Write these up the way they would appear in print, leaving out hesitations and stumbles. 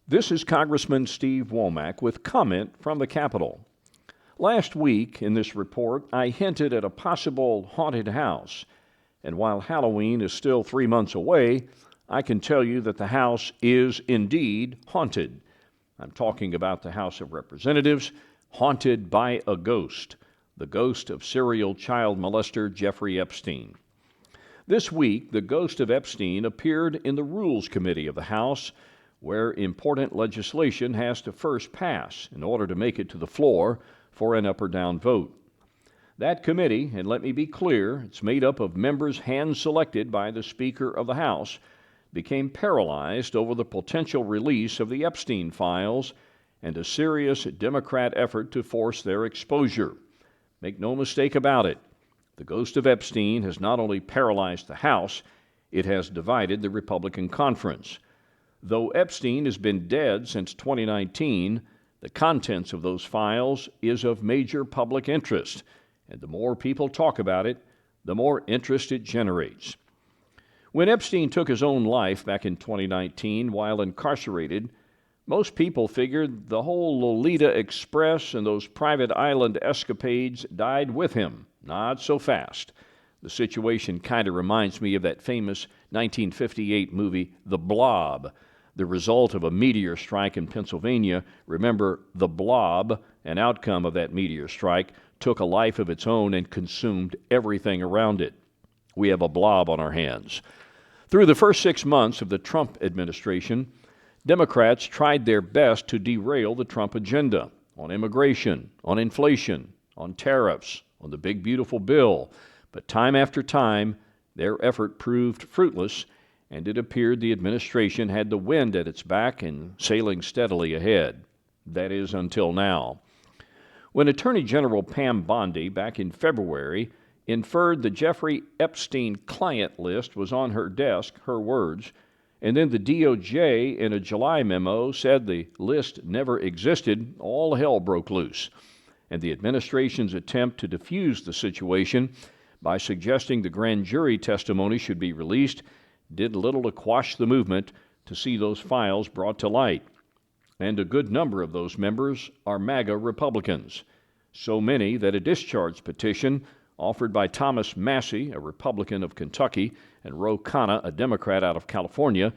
This is Congressman Steve Womack with comment from the Capitol. Last week in this report, I hinted at a possible haunted house. And while Halloween is still 3 months away, I can tell you that the house is indeed haunted. I'm talking about the House of Representatives, haunted by a ghost, the ghost of serial child molester Jeffrey Epstein. This week, the ghost of Epstein appeared in the Rules Committee of the House, where important legislation has to first pass in order to make it to the floor for an up or down vote. That committee, and let me be clear, it's made up of members hand-selected by the Speaker of the House, became paralyzed over the potential release of the Epstein files and a serious Democrat effort to force their exposure. Make no mistake about it, the ghost of Epstein has not only paralyzed the House, it has divided the Republican conference. Though Epstein has been dead since 2019, the contents of those files is of major public interest, and the more people talk about it, the more interest it generates. When Epstein took his own life back in 2019 while incarcerated, most people figured the whole Lolita Express and those private island escapades died with him. Not so fast. The situation kind of reminds me of that famous 1958 movie, The Blob, the result of a meteor strike in Pennsylvania. Remember, the blob, an outcome of that meteor strike, took a life of its own and consumed everything around it. We have a blob on our hands. Through the first 6 months of the Trump administration, Democrats tried their best to derail the Trump agenda on immigration, on inflation, on tariffs, on the big beautiful bill. But time after time, their effort proved fruitless, and it appeared the administration had the wind at its back and sailing steadily ahead. That is, until now. When Attorney General Pam Bondi, back in February, inferred the Jeffrey Epstein client list was on her desk, her words, and then the DOJ in a July memo said the list never existed, all hell broke loose. And the administration's attempt to defuse the situation by suggesting the grand jury testimony should be released did little to quash the movement to see those files brought to light. And a good number of those members are MAGA Republicans. So many that a discharge petition offered by Thomas Massie, a Republican of Kentucky, and Ro Khanna, a Democrat out of California,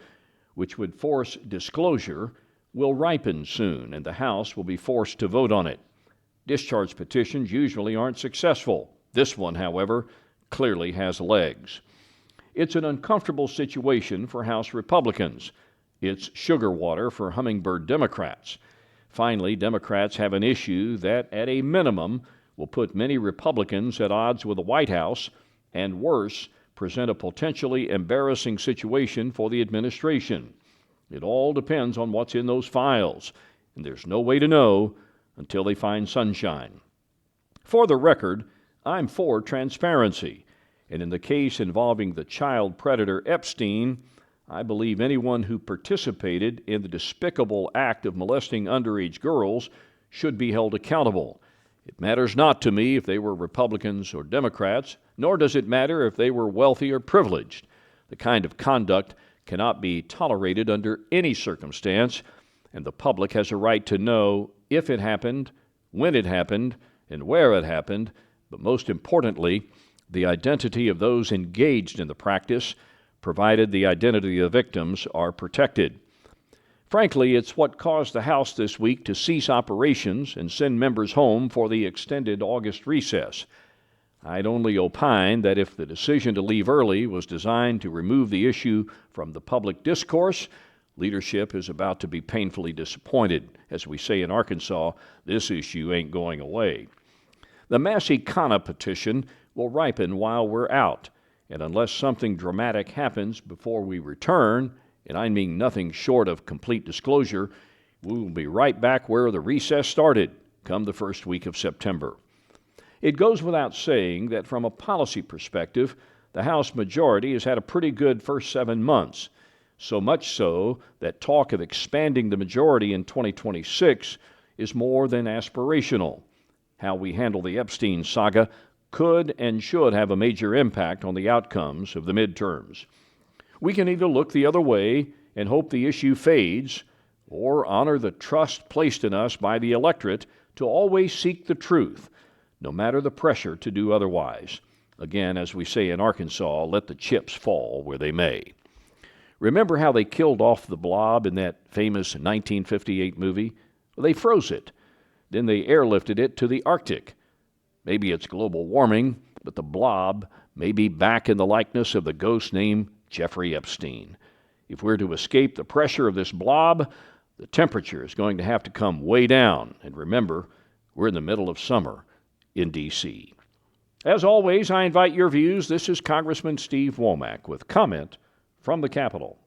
which would force disclosure, will ripen soon, and the House will be forced to vote on it. Discharge petitions usually aren't successful. This one, however, clearly has legs. It's an uncomfortable situation for House Republicans. It's sugar water for hummingbird Democrats. Finally, Democrats have an issue that, at a minimum, will put many Republicans at odds with the White House, and worse, present a potentially embarrassing situation for the administration. It all depends on what's in those files, and there's no way to know until they find sunshine. For the record, I'm for transparency. And in the case involving the child predator Epstein, I believe anyone who participated in the despicable act of molesting underage girls should be held accountable. It matters not to me if they were Republicans or Democrats, nor does it matter if they were wealthy or privileged. The kind of conduct cannot be tolerated under any circumstance, and the public has a right to know if it happened, when it happened, and where it happened, but most importantly, the identity of those engaged in the practice, provided the identity of the victims are protected. Frankly, it's what caused the House this week to cease operations and send members home for the extended August recess. I'd only opine that if the decision to leave early was designed to remove the issue from the public discourse, leadership is about to be painfully disappointed. As we say in Arkansas, this issue ain't going away. The Massie-Khanna petition will ripen while we're out, and unless something dramatic happens before we return, and I mean nothing short of complete disclosure, we will be right back where the recess started, come the first week of September. It goes without saying that from a policy perspective, the House majority has had a pretty good first 7 months, so much so that talk of expanding the majority in 2026 is more than aspirational. How we handle the Epstein saga could and should have a major impact on the outcomes of the midterms. We can either look the other way and hope the issue fades, or honor the trust placed in us by the electorate to always seek the truth, no matter the pressure to do otherwise. Again, as we say in Arkansas, let the chips fall where they may. Remember how they killed off the blob in that famous 1958 movie? Well, they froze it. Then they airlifted it to the Arctic. Maybe it's global warming, but the blob may be back in the likeness of the ghost named Jeffrey Epstein. If we're to escape the pressure of this blob, the temperature is going to have to come way down. And remember, we're in the middle of summer in D.C. As always, I invite your views. This is Congressman Steve Womack with comment from the Capitol.